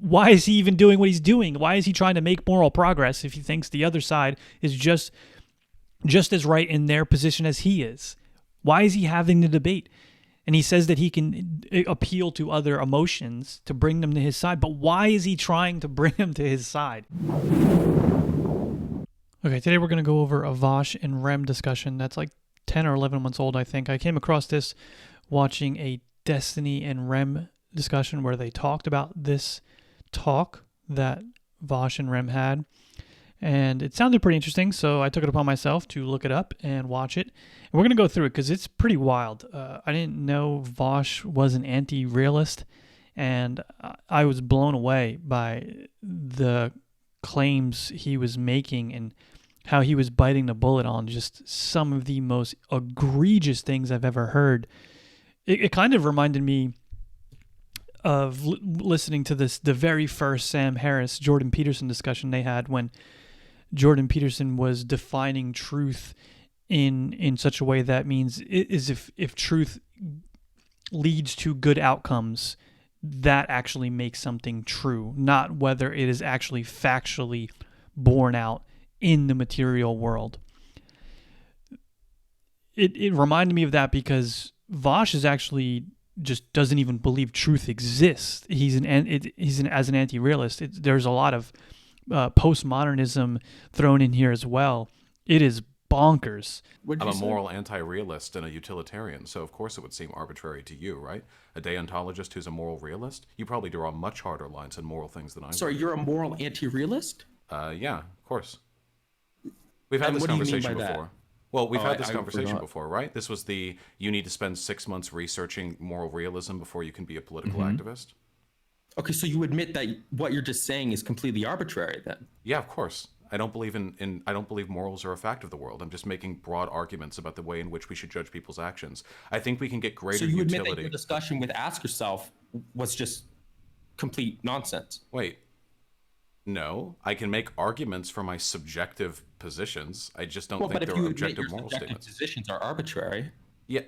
why is he even doing what he's doing? Why is he trying to make moral progress if he thinks the other side is just as right in their position as he is? Why is he having the debate? And he says that he can appeal to other emotions to bring them to his side. But why is he trying to bring them to his side? Okay, today we're going to go over a Vaush and Rem discussion that's like 10 or 11 months old, I think. I came across this watching a Destiny and Rem discussion where they talked about this talk that Vaush and Rem had. And it sounded pretty interesting, so I took it upon myself to look it up and watch it. And we're going to go through it because it's pretty wild. I didn't know Vaush was an anti-realist, and I was blown away by the claims he was making and how he was biting the bullet on just some of the most egregious things I've ever heard. It kind of reminded me of listening to the very first Sam Harris, Jordan Peterson discussion they had when Jordan Peterson was defining truth in such a way that means if truth leads to good outcomes, that actually makes something true, not whether it is actually factually borne out in the material world. It reminded me of that because Vaush is actually just doesn't even believe truth exists. As an anti-realist. There's a lot of postmodernism thrown in here as well. It is bonkers. I'm a moral anti-realist and a utilitarian, so of course it would seem arbitrary to you, right? A deontologist who's a moral realist? You probably draw much harder lines on moral things than I do. Sorry, you're a moral anti-realist? Yeah, of course. We've had this conversation before. Well, we've had this conversation before, right? This was you need to spend 6 months researching moral realism before you can be a political activist. Okay, so you admit that what you're just saying is completely arbitrary then? Yeah, of course. I don't believe I don't believe morals are a fact of the world. I'm just making broad arguments about the way in which we should judge people's actions. I think we can get greater utility. So you admit that your discussion with Ask Yourself was just complete nonsense? Wait. No, I can make arguments for my subjective positions. I just don't think they're objective moral statements. Positions are arbitrary. Yeah,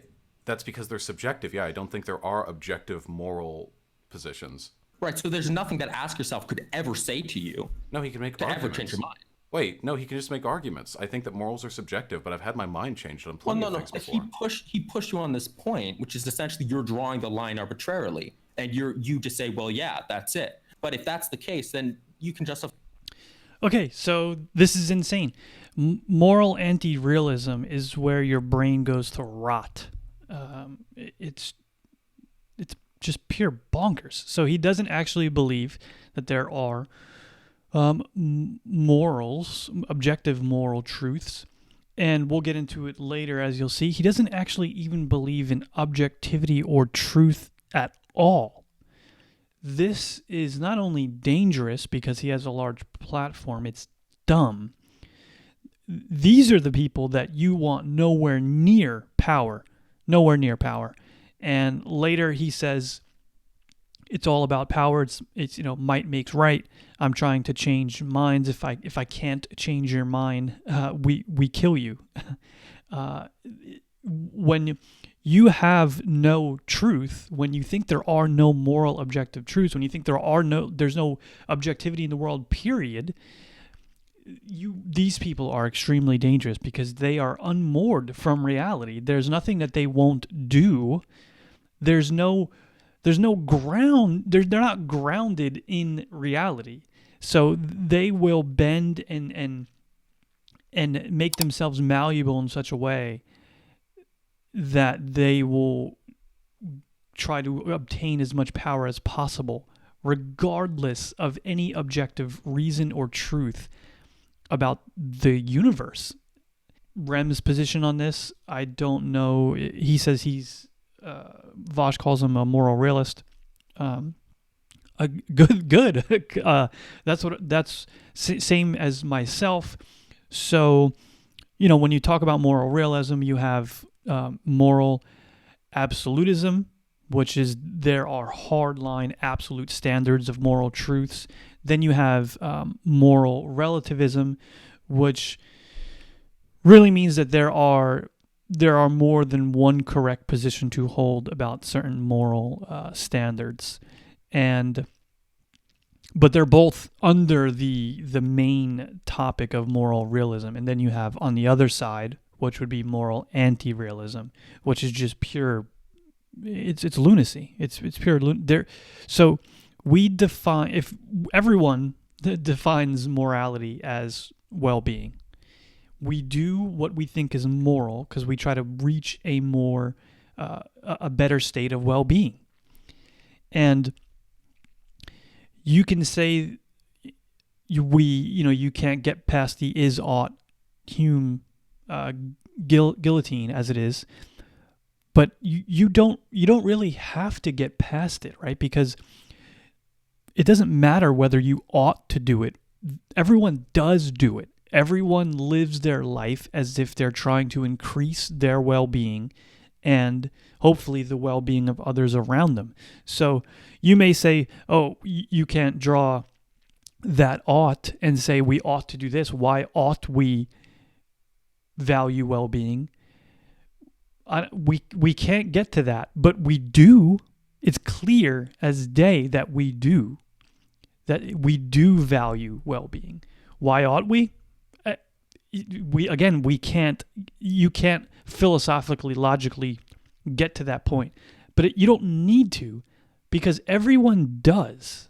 that's because they're subjective. Yeah, I don't think there are objective moral positions. Right, so there's nothing that Ask Yourself could ever say to you. No, he can make arguments. Ever change your mind. Wait, no, he can just make arguments. I think that morals are subjective, but I've had my mind changed on plenty of things before. He pushed you on this point, which is essentially you're drawing the line arbitrarily, and you just say, well, yeah, that's it. But if that's the case, then you can justify. Okay, so this is insane. Moral anti-realism is where your brain goes to rot. It's just pure bonkers. So he doesn't actually believe that there are morals, objective moral truths, and we'll get into it later as you'll see. He doesn't actually even believe in objectivity or truth at all. This is not only dangerous because he has a large platform, it's dumb. These are the people that you want nowhere near power. Nowhere near power. And later he says, it's all about power. It's might makes right. I'm trying to change minds. If I can't change your mind, we kill you. When you have no truth, when you think there are no moral objective truths, when you think there's no objectivity in the world, period, these people are extremely dangerous because they are unmoored from reality. There's nothing that they won't do. There's no ground. They're not grounded in reality. So they will bend and make themselves malleable in such a way that they will try to obtain as much power as possible, regardless of any objective reason or truth about the universe. Rem's position on this, I don't know. He says Vaush calls him a moral realist. Good. That's same as myself. So, when you talk about moral realism, you have moral absolutism, which is there are hardline absolute standards of moral truths. Then you have moral relativism, which really means that there are more than one correct position to hold about certain moral standards. And but they're both under the main topic of moral realism. And then you have on the other side, which would be moral anti-realism, which is just pure. It's lunacy. It's pure there. So we define, if everyone defines morality as well-being, we do what we think is moral because we try to reach a more a better state of well-being. And you can say you can't get past the is ought Hume guillotine as it is, but you don't really have to get past it, right? Because it doesn't matter whether you ought to do it. Everyone does do it. Everyone lives their life as if they're trying to increase their well-being and hopefully the well-being of others around them. So you may say, oh, you can't draw that ought and say we ought to do this. Why ought we value well-being? We can't get to that, but we do. It's clear as day that we do value well-being. Why ought we? We can't. You can't philosophically, logically get to that point, but you don't need to, because everyone does.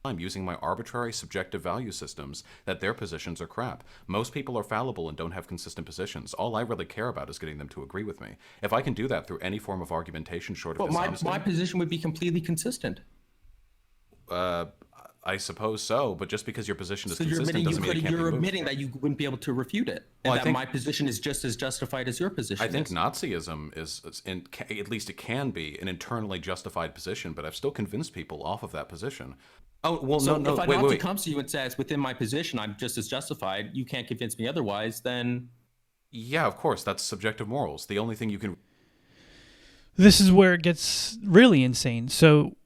I'm using my arbitrary subjective value systems that their positions are crap. Most people are fallible and don't have consistent positions. All I really care about is getting them to agree with me. If I can do that through any form of argumentation short of dishonesty, my position would be completely consistent. I suppose so, but just because your position is consistent doesn't mean it can't be moved. You're admitting that you wouldn't be able to refute it, and that my position is just as justified as your position. I think Nazism is, at least it can be, an internally justified position, but I've still convinced people off of that position. Oh, well, so no, if a Nazi comes to you and says, within my position, I'm just as justified, you can't convince me otherwise, then... Yeah, of course, that's subjective morals. The only thing you can... This is where it gets really insane. So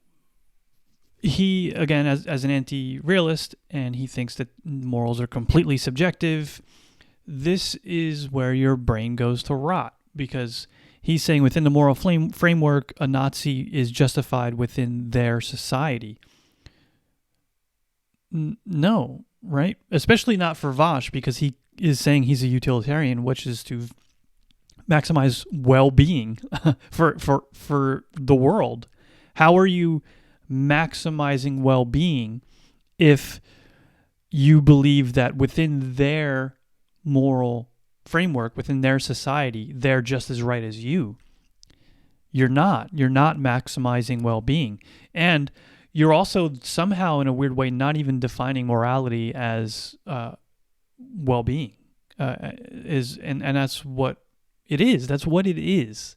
he, again, as an anti-realist, and he thinks that morals are completely subjective, this is where your brain goes to rot, because he's saying within the moral framework, a Nazi is justified within their society. No, right? Especially not for Vaush, because he is saying he's a utilitarian, which is to maximize well-being for the world. How are you maximizing well-being if you believe that within their moral framework, within their society, they're just as right as you? You're not maximizing well-being. And you're also somehow, in a weird way, not even defining morality as well-being. And that's what it is. That's what it is.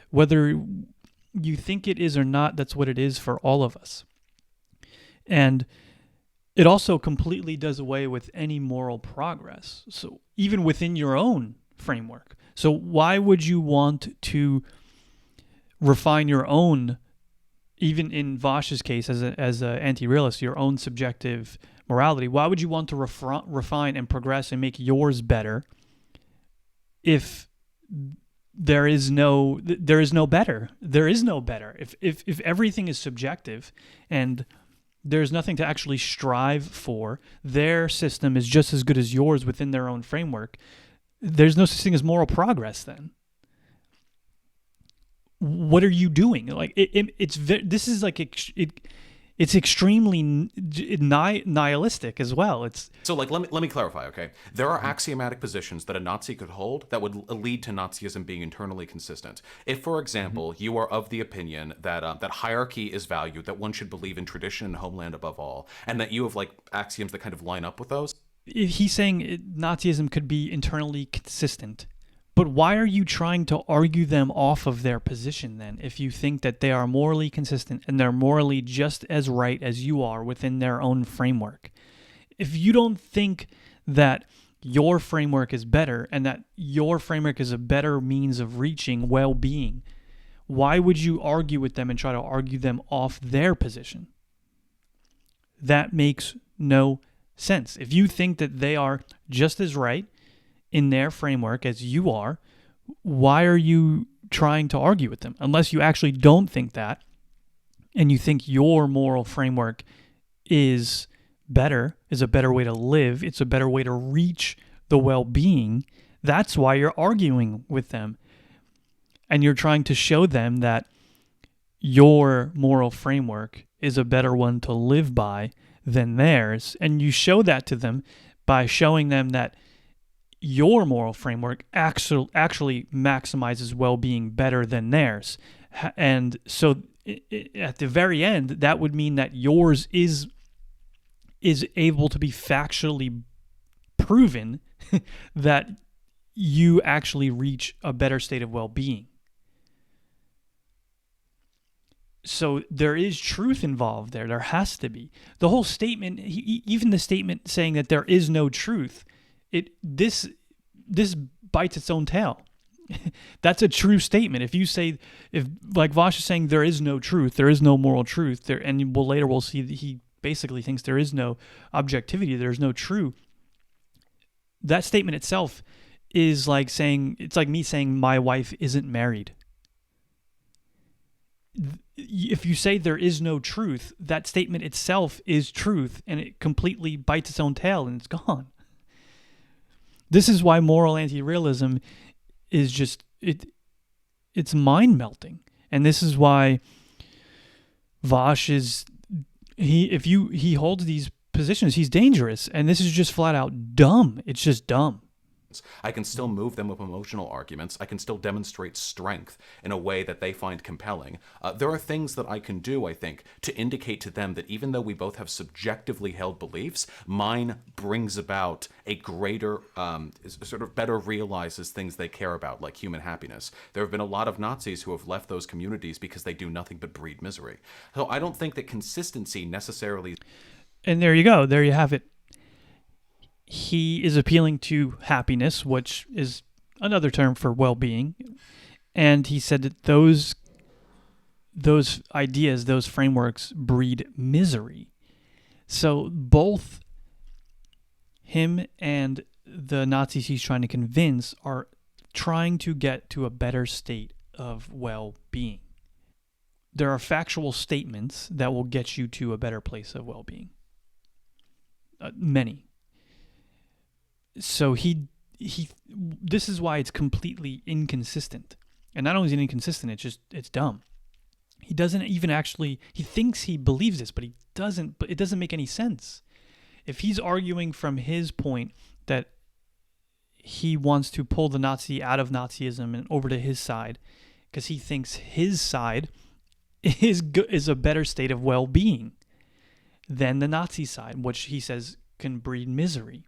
Whether you think it is or not, that's what it is for all of us. And it also completely does away with any moral progress. So even within your own framework. So why would you want to refine your own, even in Vaush's case as an anti-realist, your own subjective morality? Why would you want to refine and progress and make yours better if there is no better? There is no better. If everything is subjective and there's nothing to actually strive for, their system is just as good as yours within their own framework, there's no such thing as moral progress then. What are you doing? Like it's extremely nihilistic as well. So let me clarify, okay? There are axiomatic positions that a Nazi could hold that would lead to Nazism being internally consistent. If, for example, you are of the opinion that that hierarchy is valued, that one should believe in tradition and homeland above all, and that you have like axioms that kind of line up with those. He's saying Nazism could be internally consistent. But why are you trying to argue them off of their position then, if you think that they are morally consistent and they're morally just as right as you are within their own framework? If you don't think that your framework is better and that your framework is a better means of reaching well-being, why would you argue with them and try to argue them off their position? That makes no sense. If you think that they are just as right in their framework as you are, why are you trying to argue with them? Unless you actually don't think that, and you think your moral framework is better, is a better way to live, it's a better way to reach the well-being, that's why you're arguing with them. And you're trying to show them that your moral framework is a better one to live by than theirs. And you show that to them by showing them that your moral framework actually maximizes well-being better than theirs. And so at the very end, that would mean that yours is able to be factually proven that you actually reach a better state of well-being. So there is truth involved there. There has to be. The whole statement, even the statement saying that there is no truth, this bites its own tail. That's a true statement. If you say, like Vaush is saying, there is no truth, there is no moral truth, there, and later we'll see that he basically thinks there is no objectivity, there's no true. That statement itself is like saying, it's like me saying my wife isn't married. If you say there is no truth, that statement itself is truth, and it completely bites its own tail and it's gone. This is why moral anti-realism is just, it's mind-melting. And this is why Vaush he holds these positions, he's dangerous. And this is just flat out dumb. It's just dumb. I can still move them with emotional arguments. I can still demonstrate strength in a way that they find compelling. There are things that I can do, I think, to indicate to them that even though we both have subjectively held beliefs, mine brings about a greater, sort of better realizes things they care about, like human happiness. There have been a lot of Nazis who have left those communities because they do nothing but breed misery. So I don't think that consistency necessarily... And there you go. There you have it. He is appealing to happiness, which is another term for well-being. And he said that those ideas, those frameworks breed misery. So both him and the Nazis he's trying to convince are trying to get to a better state of well-being. There are factual statements that will get you to a better place of well-being. Many. So this is why it's completely inconsistent. And not only is it inconsistent, it's dumb. He doesn't even actually, he thinks he believes this, but he doesn't, but it doesn't make any sense. If he's arguing from his point that he wants to pull the Nazi out of Nazism and over to his side, because he thinks his side is a better state of well-being than the Nazi side, which he says can breed misery.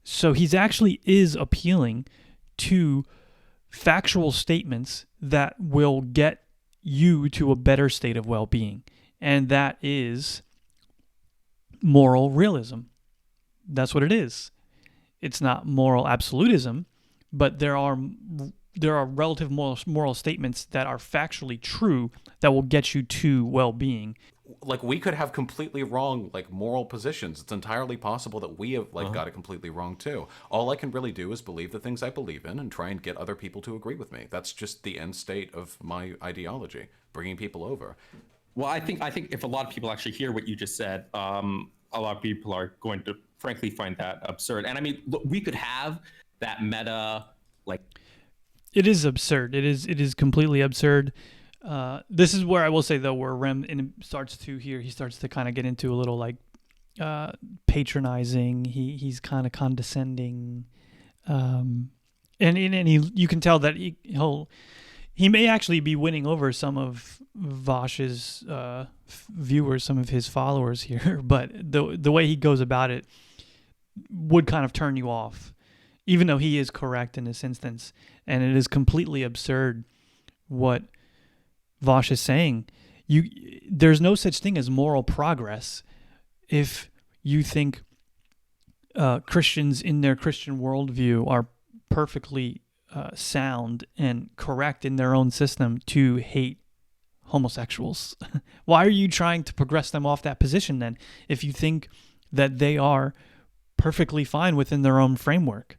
So he's actually is appealing to factual statements that will get you to a better state of well-being. And that is moral realism. That's what it is. It's not moral absolutism, but there are relative moral statements that are factually true that will get you to well-being. Like, we could have completely wrong, like, moral positions. It's entirely possible that we have, like, got it completely wrong, too. All I can really do is believe the things I believe in and try and get other people to agree with me. That's just the end state of my ideology, bringing people over. Well, I think if a lot of people actually hear what you just said, a lot of people are going to, frankly, find that absurd. And, I mean, look, we could have that meta, like... It is absurd. It is completely absurd. This is where I will say, though, where Rem starts to kind of get into a little like patronizing. He's kind of condescending, and you can tell that he may actually be winning over some of Vaush's viewers, some of his followers here. But the way he goes about it would kind of turn you off, even though he is correct in this instance, and it is completely absurd what Vaush is saying. There's no such thing as moral progress if you think Christians in their Christian worldview are perfectly sound and correct in their own system to hate homosexuals. Why are you trying to progress them off that position then, if you think that they are perfectly fine within their own framework?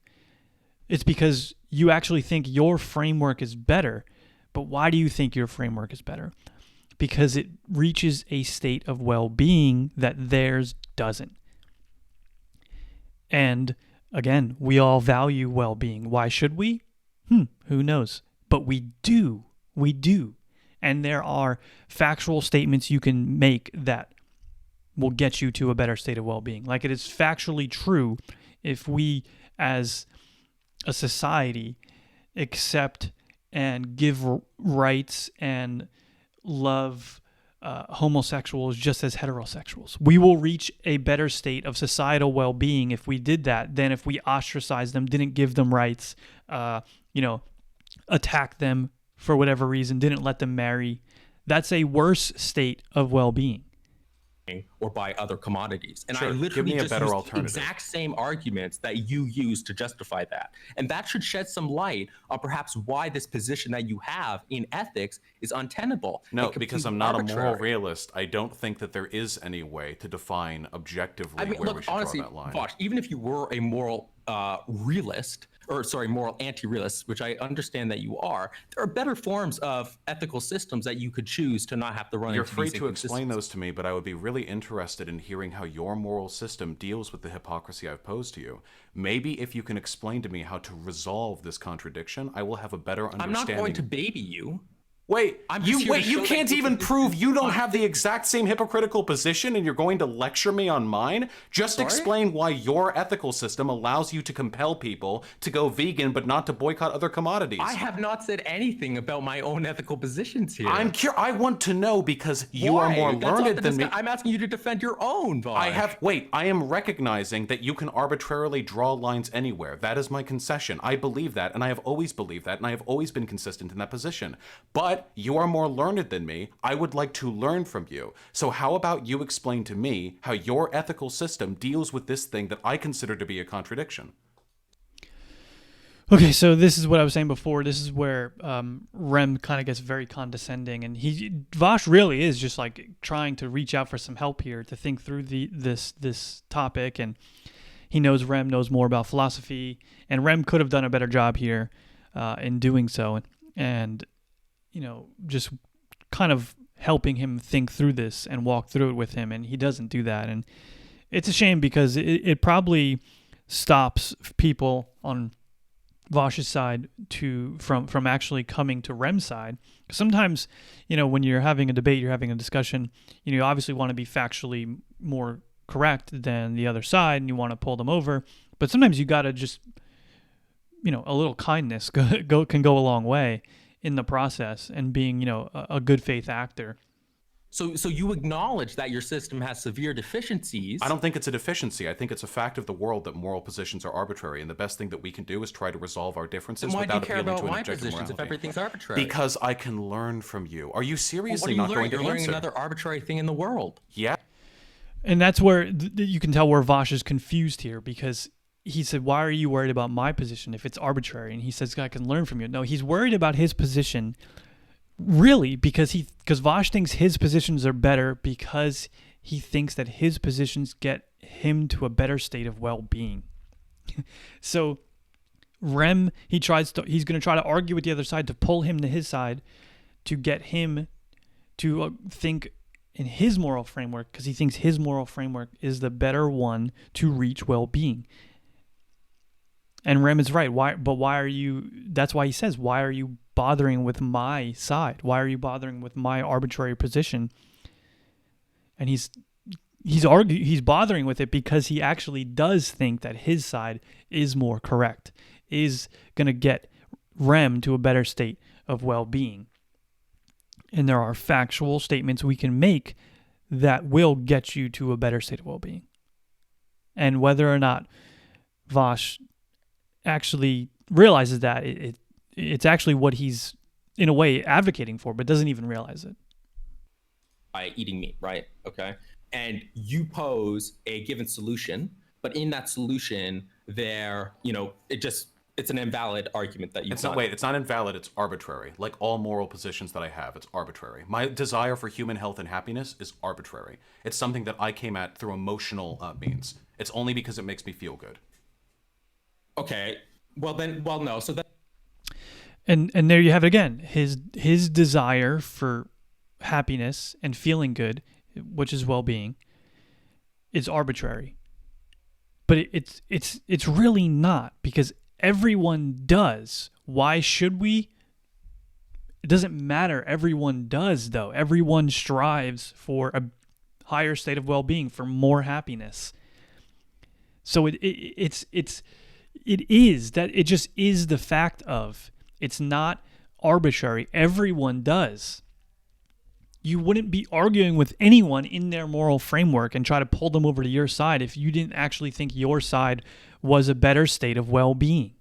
It's because you actually think your framework is better. But why do you think your framework is better? because it reaches a state of well-being that theirs doesn't. And again, we all value well-being. Why should we? Who knows? But we do. We do. And there are factual statements you can make that will get you to a better state of well-being. Like, it is factually true, if we as a society accept and give rights and love homosexuals just as heterosexuals, we will reach a better state of societal well-being if we did that than if we ostracized them, didn't give them rights, attacked them for whatever reason, didn't let them marry. That's a worse state of well-being. Or buy other commodities. And Sure. I literally Give me a just better used the alternative. exact same arguments that you use to justify that. And that should shed some light on perhaps why this position that you have in ethics is untenable. No, and because completely I'm not a moral arbitrary. realist. I don't think that there is any way to define objectively I mean, where we look, should honestly, draw that line. Vaush, even if you were a moral moral anti-realist, which I understand that you are, there are better forms of ethical systems that you could choose to not have to run You're into free these to explain inconsistencies. those to me, but I would be really interested in hearing how your moral system deals with the hypocrisy I've posed to you. Maybe if you can explain to me how to resolve this contradiction, I will have a better I'm understanding. not going to baby you. Wait, I'm just here to you show that can't you even can- prove you don't have the exact same hypocritical position and you're going to lecture me on mine? Just Sorry? explain why your ethical system allows you to compel people to go vegan but not to boycott other commodities. I have not said anything about my own ethical positions here. I want to know because you are Why? more That's not learned the than me. I'm asking you to defend your own, Vaush. I am recognizing that you can arbitrarily draw lines anywhere. That is my concession. I believe that, and I have always believed that, and I have always been consistent in that position. But you are more learned than me. I would like to learn from you. So how about you explain to me how your ethical system deals with this thing that I consider to be a contradiction? Okay, so this is what I was saying before. This is where Rem kind of gets very condescending, and Vaush really is just like trying to reach out for some help here to think through this topic, and he knows Rem knows more about philosophy, and Rem could have done a better job here in doing so, and just kind of helping him think through this and walk through it with him, and he doesn't do that, and it's a shame because it probably stops people on Vaush's side from actually coming to Rem's side. Sometimes, when you're having a debate, you're having a discussion, you obviously want to be factually more correct than the other side, and you want to pull them over. But sometimes you got to just, a little kindness can go a long way in the process, and being, a good faith actor. So you acknowledge that your system has severe deficiencies. I don't think it's a deficiency. I think it's a fact of the world that moral positions are arbitrary, and the best thing that we can do is try to resolve our differences Then why do you without care appealing about to an my objective positions if morality. everything's arbitrary? Because I can learn from you. Are you What seriously are you not learning? going to You're learning answer? another arbitrary thing in the world. Yeah. And that's where you can tell where Vaush is confused here, because he said, why are you worried about my position if it's arbitrary? And he says, I can learn from you. No, he's worried about his position, really, because Vaush thinks his positions are better because he thinks that his positions get him to a better state of well-being. So Rem, he's going to try to argue with the other side to pull him to his side, to get him to think in his moral framework, because he thinks his moral framework is the better one to reach well-being. And Rem is right. That's why he says, why are you bothering with my side? Why are you bothering with my arbitrary position? And he's bothering with it because he actually does think that his side is more correct, is going to get Rem to a better state of well-being. And there are factual statements we can make that will get you to a better state of well-being. And whether or not Vaush actually realizes that, it's actually what he's, in a way, advocating for, but doesn't even realize it. By eating meat, right? Okay. And you pose a given solution, but in that solution, it's an invalid argument that It's not invalid, it's arbitrary. Like all moral positions that I have, it's arbitrary. My desire for human health and happiness is arbitrary. It's something that I came at through emotional means. It's only because it makes me feel good. Okay. No. So that. And there you have it again. His desire for happiness and feeling good, which is well-being, is arbitrary. But it's really not, because everyone does. Why should we? It doesn't matter. Everyone does, though. Everyone strives for a higher state of well-being, for more happiness. So it just is the fact of. It's not arbitrary. Everyone does. You wouldn't be arguing with anyone in their moral framework and try to pull them over to your side if you didn't actually think your side was a better state of well-being.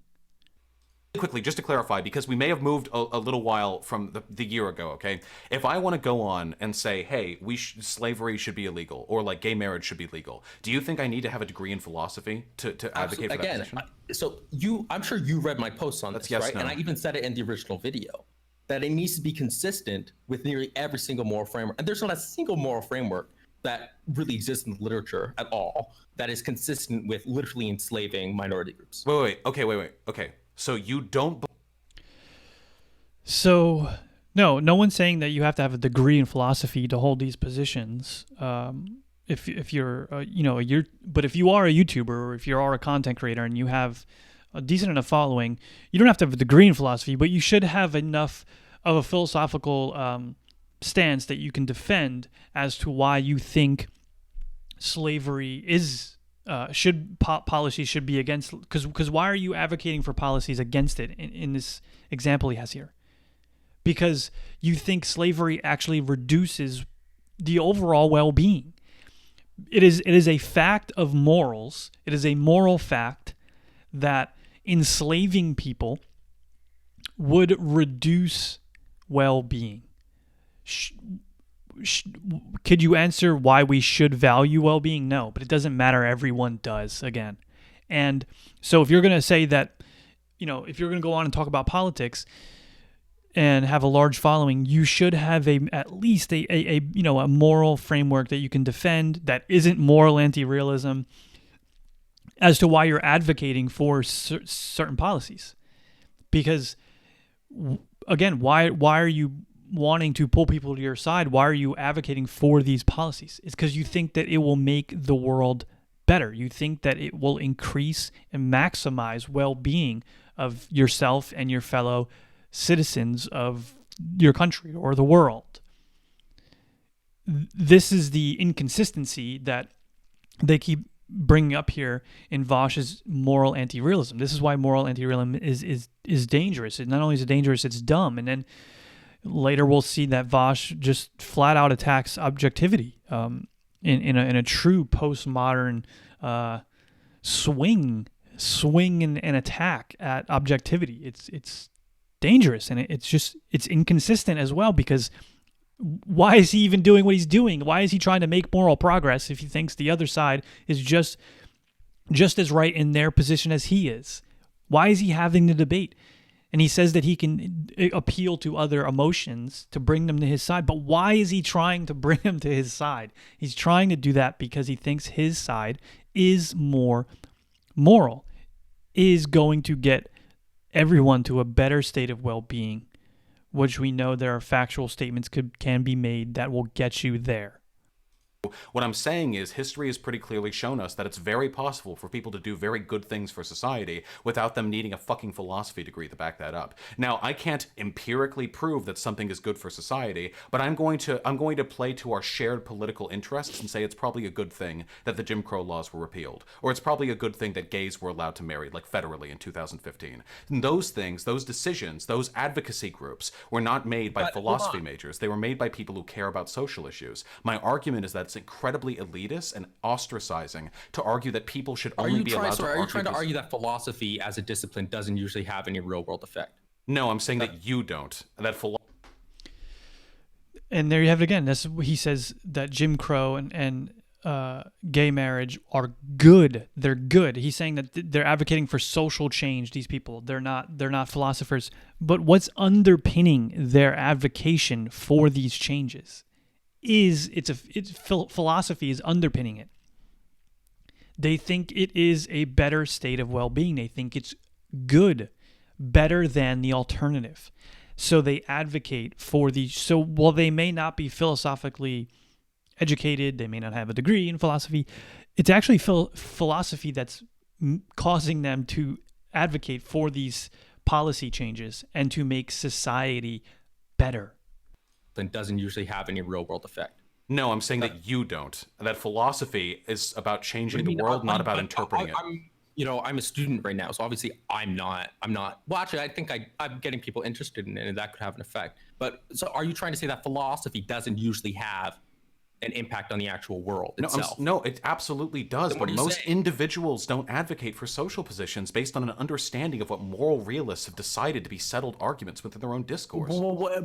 Quickly, just to clarify, because we may have moved a little while from the year ago, okay? If I want to go on and say, hey, slavery should be illegal, or like gay marriage should be legal, do you think I need to have a degree in philosophy to advocate for that position? I'm sure you read my posts on this, yes, right? no. And I even said it in the original video, that it needs to be consistent with nearly every single moral framework. And there's not a single moral framework that really exists in the literature at all that is consistent with literally enslaving minority groups. Wait. Okay. So you don't... So, no one's saying that you have to have a degree in philosophy to hold these positions. If you're, but if you are a YouTuber, or if you are a content creator and you have a decent enough following, you don't have to have a degree in philosophy, but you should have enough of a philosophical stance that you can defend as to why you think slavery is... policies should be against, because why are you advocating for policies against it in this example he has here? Because you think slavery actually reduces the overall well-being. It is a fact of morals. It is a moral fact that enslaving people would reduce well-being. Could you answer why we should value well-being? No, but it doesn't matter. Everyone does, again. And so if you're going to say that, if you're going to go on and talk about politics and have a large following, you should have at least a moral framework that you can defend that isn't moral anti-realism as to why you're advocating for certain policies. Because, again, why are you wanting to pull people to your side? Why are you advocating for these policies? It's because you think that it will make the world better. You think that it will increase and maximize well-being of yourself and your fellow citizens of your country or the world. This is the inconsistency that they keep bringing up here in Vaush's moral anti-realism. This is why moral anti-realism is dangerous. Not only is it dangerous, it's dumb. And then later we'll see that Vaush just flat out attacks objectivity in a true postmodern swing and attack at objectivity. It's dangerous, and it's inconsistent as well, because why is he even doing what he's doing? Why is he trying to make moral progress if he thinks the other side is just as right in their position as he is? Why is he having the debate? And he says that he can appeal to other emotions to bring them to his side. But why is he trying to bring them to his side? He's trying to do that because he thinks his side is more moral, is going to get everyone to a better state of well-being, which we know there are factual statements can be made that will get you there. What I'm saying is history has pretty clearly shown us that it's very possible for people to do very good things for society without them needing a fucking philosophy degree to back that up. Now, I can't empirically prove that something is good for society, but I'm going to play to our shared political interests and say it's probably a good thing that the Jim Crow laws were repealed, or it's probably a good thing that gays were allowed to marry, like federally in 2015. And those things, those decisions, those advocacy groups were not made by philosophy majors. They were made by people who care about social issues. My argument is that it's incredibly elitist and ostracizing to argue that people should only be allowed to argue. Are you trying to argue that philosophy as a discipline doesn't usually have any real world effect? No, I'm saying that you don't. And there you have it again. He says that Jim Crow and gay marriage are good. They're good. He's saying that they're advocating for social change. These people, they're not philosophers. But what's underpinning their advocation for these changes philosophy is underpinning it. They think it is a better state of well-being. They think it's good, better than the alternative. So they advocate for the, so while they may not be philosophically educated, they may not have a degree in philosophy, it's actually philosophy that's causing them to advocate for these policy changes and to make society better. Then doesn't usually have any real world effect. No, I'm saying that you don't. That philosophy is about changing the world, not about interpreting it. I'm a student right now, so obviously I'm not. Well, actually, I think I'm getting people interested in it, and that could have an effect. But so, are you trying to say that philosophy doesn't usually have an impact on the actual world itself? No, it absolutely does. Then what But are you most saying? individuals don't advocate for social positions based on an understanding of what moral realists have decided to be settled arguments within their own discourse.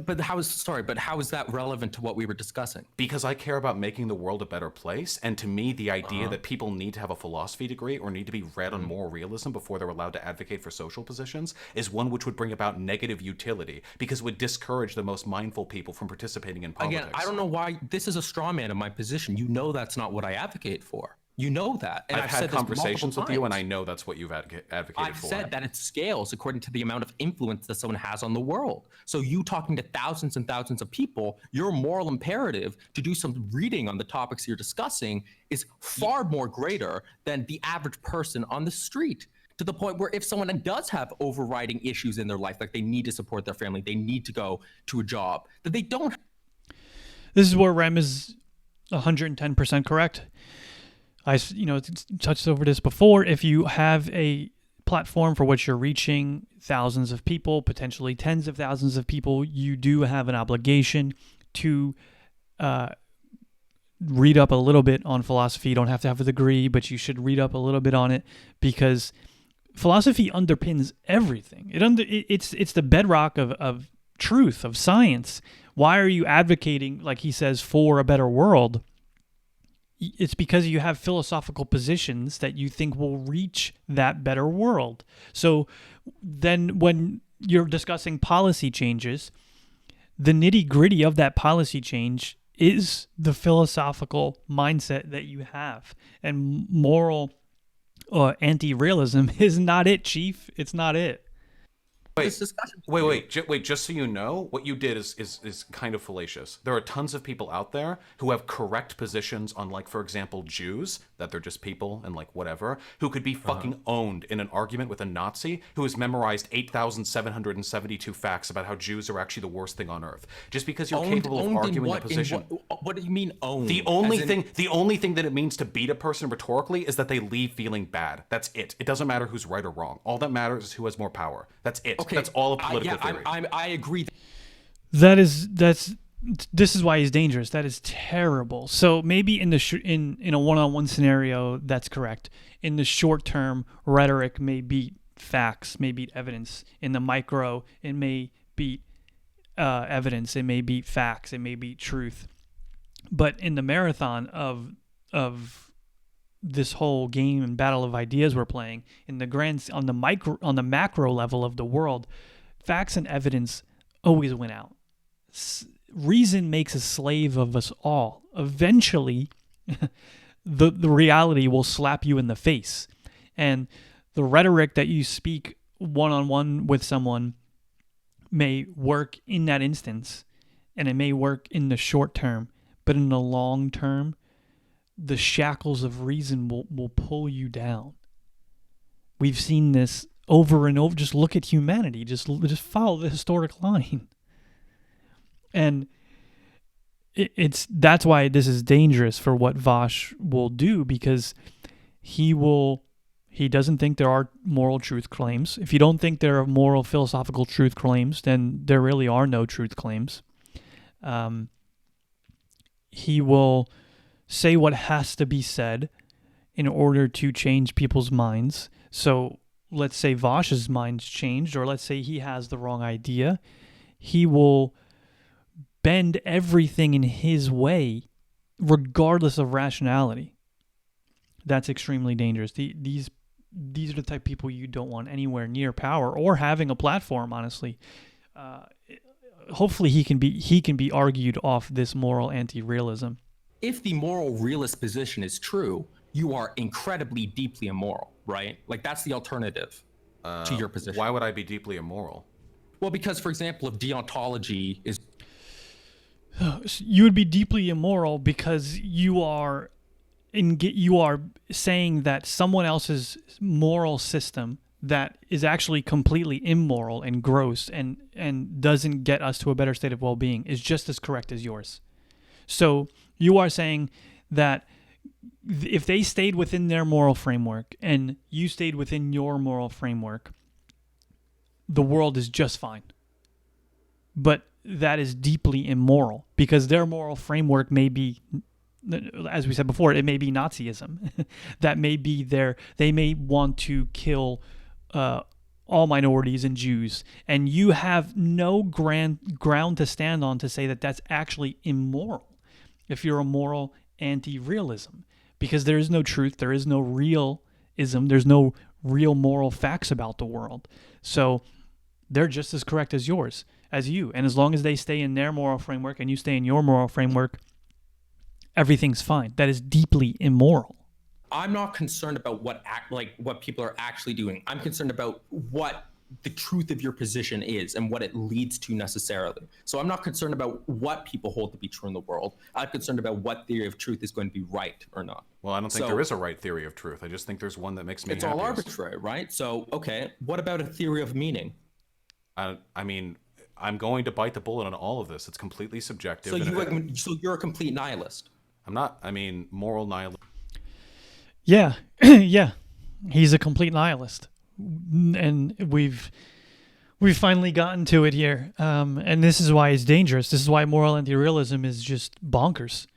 But how is that relevant to what we were discussing? Because I care about making the world a better place, and to me, the idea that people need to have a philosophy degree or need to be read on moral realism before they're allowed to advocate for social positions is one which would bring about negative utility, because it would discourage the most mindful people from participating in politics. Again, I don't know why this is a straw man of my position. You know that's not what I advocate for. You know that. And I've had said this conversations with multiple you, and times. I know that's what you've advocated I've for. said that it scales according to the amount of influence that someone has on the world. So you talking to thousands and thousands of people, your moral imperative to do some reading on the topics you're discussing is far more greater than the average person on the street. To the point where if someone does have overriding issues in their life, like they need to support their family, they need to go to a job, that they don't. This is where Rem is 110% correct. I touched over this before. If you have a platform for which you're reaching thousands of people, potentially tens of thousands of people, you do have an obligation to read up a little bit on philosophy. You don't have to have a degree, but you should read up a little bit on it, because philosophy underpins everything. It's the bedrock of truth, of science. Why are you advocating, like he says, for a better world? It's because you have philosophical positions that you think will reach that better world. So then when you're discussing policy changes, the nitty-gritty of that policy change is the philosophical mindset that you have. And moral anti-realism is not it, Chief. It's not it. Wait, just so you know, what you did is kind of fallacious. There are tons of people out there who have correct positions on, like, for example, Jews, that they're just people and, like, whatever, who could be fucking owned in an argument with a Nazi who has memorized 8,772 facts about how Jews are actually the worst thing on earth. Just because you're capable of arguing a position. What do you mean owned? The only thing that it means to beat a person rhetorically is that they leave feeling bad. That's it. It doesn't matter who's right or wrong. All that matters is who has more power. That's it. Okay, that's all of political theory. I agree. This is why he's dangerous. That is terrible. So maybe in a one-on-one scenario, that's correct. In the short term, rhetoric may beat facts, may beat evidence. In the micro, it may beat evidence. It may beat facts. It may beat truth. But in the marathon of this whole game and battle of ideas we're playing, on the macro level of the world, facts and evidence always win out. Reason makes a slave of us all. Eventually, the reality will slap you in the face. And the rhetoric that you speak one-on-one with someone may work in that instance, and it may work in the short term, but in the long term, the shackles of reason will pull you down. We've seen this over and over. Just look at humanity. Just follow the historic line. And that's why this is dangerous for what Vaush will do, because he doesn't think there are moral truth claims. If you don't think there are moral philosophical truth claims, then there really are no truth claims. He will say what has to be said in order to change people's minds. So let's say Vaush's mind's changed, or let's say he has the wrong idea. He will bend everything in his way, regardless of rationality. That's extremely dangerous. These are the type of people you don't want anywhere near power or having a platform, honestly. Hopefully he can be argued off this moral anti-realism. If the moral realist position is true, you are incredibly deeply immoral, right? Like, that's the alternative to your position. Why would I be deeply immoral? Well, because, for example, if deontology is... You would be deeply immoral because you are saying that someone else's moral system that is actually completely immoral and gross and doesn't get us to a better state of well-being is just as correct as yours. So you are saying that if they stayed within their moral framework and you stayed within your moral framework, the world is just fine. But that is deeply immoral because their moral framework may be, as we said before, it may be Nazism. That may be they may want to kill all minorities and Jews, and you have no ground to stand on to say that that's actually immoral if you're a moral anti-realism, because there is no truth, there is no realism, there's no real moral facts about the world. So they're just as correct as you, and as long as they stay in their moral framework and you stay in your moral framework, everything's fine. That is deeply immoral. I'm not concerned about what people are actually doing. I'm concerned about what the truth of your position is and what it leads to necessarily. So I'm not concerned about what people hold to be true in the world. I'm concerned about what theory of truth is going to be right or not. Well, I don't think there is a right theory of truth. I just think there's one that makes me It's happiest. all arbitrary, right? So, okay, what about a theory of meaning? I mean, I'm going to bite the bullet on all of this. It's completely subjective. So you're a complete nihilist. I'm not. I mean, moral nihilist. Yeah, yeah, he's a complete nihilist, and we've finally gotten to it here. And this is why it's dangerous. This is why moral anti-realism is just bonkers.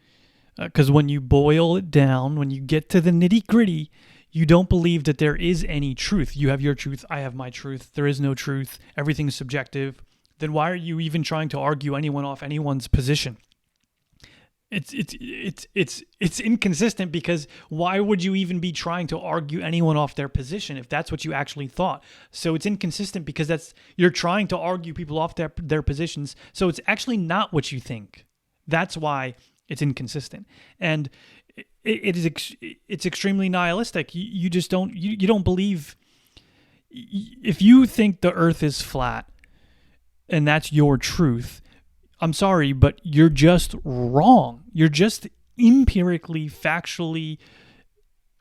Because when you boil it down, when you get to the nitty-gritty, you don't believe that there is any truth. You have your truth, I have my truth. There is no truth. Everything's subjective. Then why are you even trying to argue anyone off anyone's position? It's inconsistent, because why would you even be trying to argue anyone off their position if that's what you actually thought? So it's inconsistent because you're trying to argue people off their positions. So it's actually not what you think. That's why it's inconsistent, and it's extremely nihilistic. You just don't believe. If you think the Earth is flat, and that's your truth, I'm sorry, but you're just wrong. You're just empirically, factually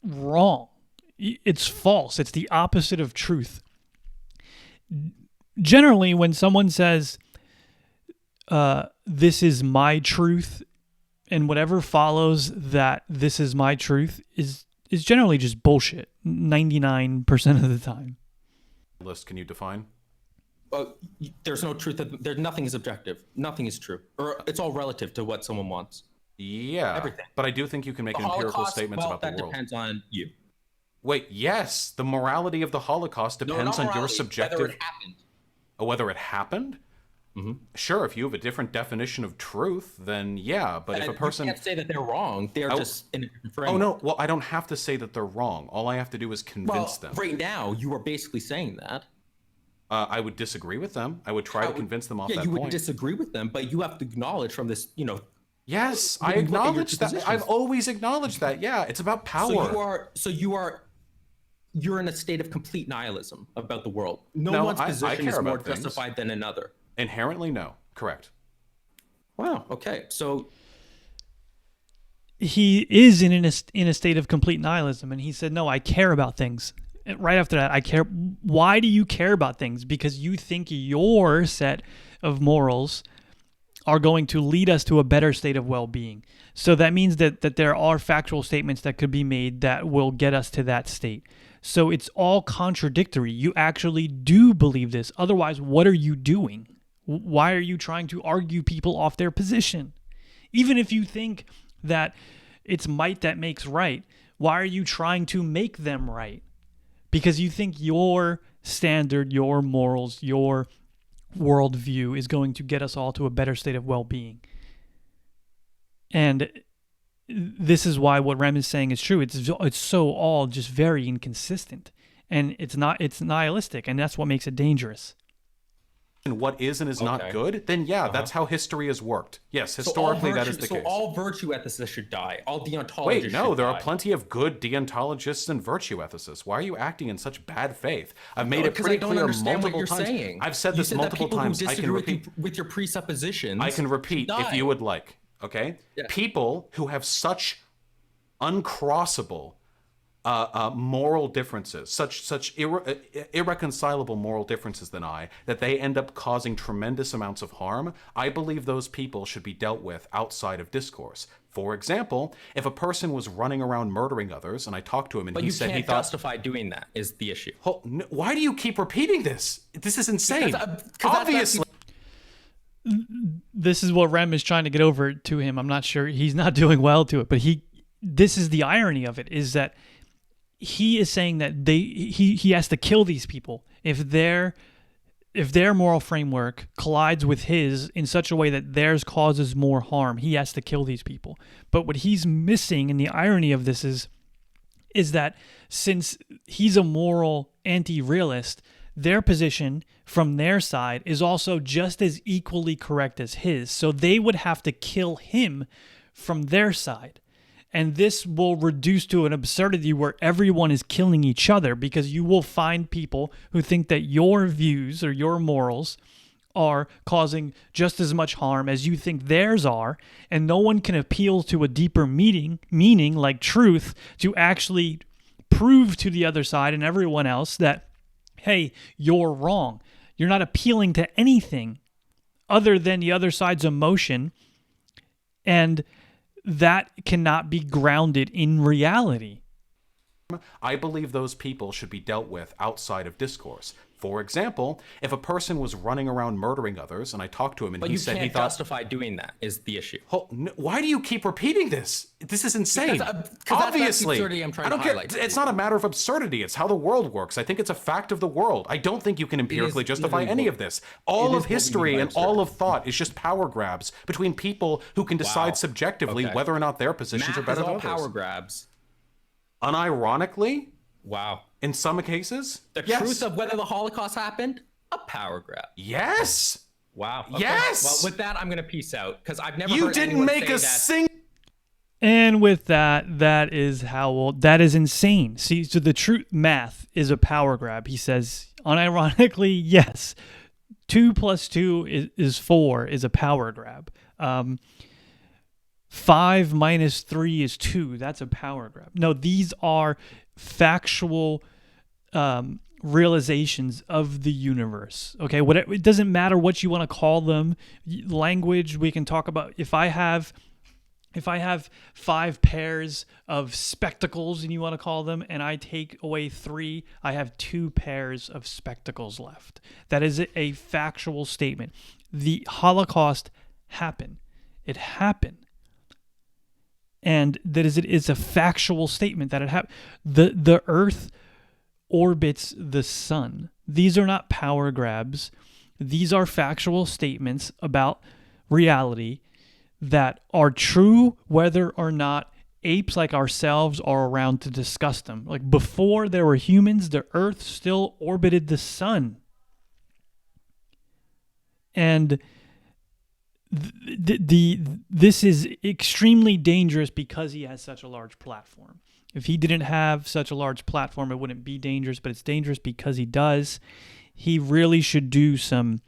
wrong. It's false. It's the opposite of truth. Generally, when someone says, this is my truth, and whatever follows that this is my truth is generally just bullshit 99% of the time. List, can you define? There's no truth. There's nothing is objective. Nothing is true, or it's all relative to what someone wants. Yeah, everything. But I do think you can make empirical statements about the world. That depends on you. Wait, yes, the morality of the Holocaust depends on your subjective. Whether it happened. Whether it happened? Mm-hmm. Sure, if you have a different definition of truth, then yeah. But if a person, you can't say that they're wrong. They're just in a different framework. Oh no, well I don't have to say that they're wrong. All I have to do is convince them. Right now, you are basically saying that. I would disagree with them. I would try to convince them off that point. Yeah, you would disagree with them, but you have to acknowledge from this, Yes, I acknowledge that. I've always acknowledged that. Yeah, it's about power. You're in a state of complete nihilism about the world. No one's position is more justified than another. Inherently, no. Correct. Wow. Okay. So he is in a state of complete nihilism, and he said, "No, I care about things." And right after that, I care. Why do you care about things? Because you think your set of morals are going to lead us to a better state of well-being. So that means that there are factual statements that could be made that will get us to that state. So it's all contradictory. You actually do believe this. Otherwise, what are you doing? Why are you trying to argue people off their position? Even if you think that it's might that makes right, why are you trying to make them right? Because you think your standard, your morals, your worldview is going to get us all to a better state of well-being. And this is why what Rem is saying is true. It's so all just very inconsistent, and it's nihilistic, and that's what makes it dangerous. what is and is not Okay. good, then yeah, that's how history has worked. Yes, historically that is the case. So all virtue ethicists should die. All deontologists Wait, no, should there die. are plenty of good deontologists and virtue ethicists. Why are you acting in such bad faith? I've made it Because pretty I don't clear understand multiple what you're times. saying. I've said You this said multiple that people times. Who I can disagree repeat. with your presuppositions. I can repeat if you would like. Okay, Yeah. people who have such uncrossable moral differences, such irreconcilable moral differences than I, that they end up causing tremendous amounts of harm, I believe those people should be dealt with outside of discourse. For example, if a person was running around murdering others, and I talked to him and But he you said can't he thought, justify doing that is the issue. why do you keep repeating this? This is insane. Because Obviously. This is what Rem is trying to get over to him. I'm not sure he's not doing well to it, but this is the irony of it, is that he is saying that he has to kill these people if their moral framework collides with his in such a way that theirs causes more harm. He has to kill these people. But what he's missing, and the irony of this is that since he's a moral anti-realist, their position from their side is also just as equally correct as his. So they would have to kill him from their side. And this will reduce to an absurdity where everyone is killing each other, because you will find people who think that your views or your morals are causing just as much harm as you think theirs are, and no one can appeal to a deeper meaning like truth to actually prove to the other side and everyone else that, hey, you're wrong. You're not appealing to anything other than the other side's emotion, and that cannot be grounded in reality. I believe those people should be dealt with outside of discourse. For example, if a person was running around murdering others, and I talked to him and he said he thought... But you can't justify doing that is the issue. Why do you keep repeating this? This is insane. Because Obviously, that's the absurdity I'm trying I don't to highlight. It's not a matter of absurdity. It's how the world works. I think it's a fact of the world. I don't think you can empirically justify any of this. All of history and all of thought is just power grabs between people who can decide subjectively whether or not their positions are better than others. Power grabs. Unironically, wow. In some cases, the truth of whether the Holocaust happened, a power grab. Yes. Wow. Okay. Yes. Well, with that, I'm gonna peace out because I've never. You heard didn't anyone make say a that. single. And with that, that is that is insane. See, so the truth math is a power grab. He says, unironically, yes, 2 + 2 is 4 is a power grab. 5 - 3 is 2. That's a power grab. No, these are factual realizations of the universe. Okay, it doesn't matter what you want to call them. Language, we can talk about. If I have 5 pairs of spectacles, and you want to call them, and I take away 3, I have 2 pairs of spectacles left. That is a factual statement. The Holocaust happened. It happened. And that is a factual statement that it happened. The Earth orbits the sun. These are not power grabs. These are factual statements about reality that are true whether or not apes like ourselves are around to discuss them. Like before there were humans, the Earth still orbited the sun. And this is extremely dangerous because he has such a large platform. If he didn't have such a large platform, it wouldn't be dangerous, but it's dangerous because he does. He really should do some,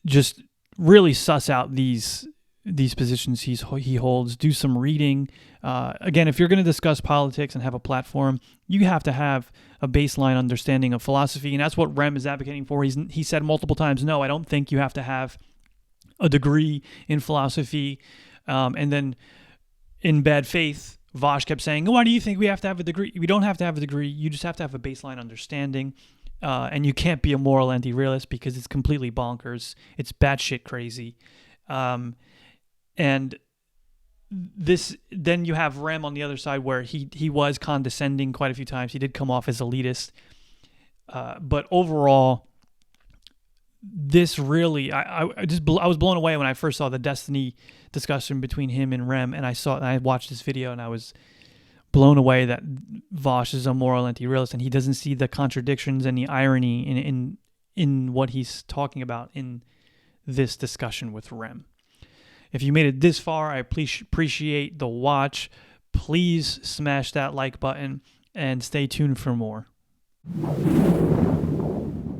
just really suss out these positions he holds, do some reading. Again, if you're going to discuss politics and have a platform, you have to have a baseline understanding of philosophy, and that's what Rem is advocating for. He said multiple times, no, I don't think you have to have a degree in philosophy. And then in bad faith, Vaush kept saying, why do you think we have to have a degree? We don't have to have a degree. You just have to have a baseline understanding. And you can't be a moral anti-realist because it's completely bonkers. It's batshit crazy. And this, then you have Rem on the other side where he was condescending quite a few times. He did come off as elitist. But overall, this really, I was blown away when I first saw the destiny discussion between him and Rem, and I watched this video and I was blown away that Vaush is a moral anti-realist and he doesn't see the contradictions and the irony in what he's talking about in this discussion with Rem. If you made it this far, I appreciate the watch. Please smash that like button and stay tuned for more.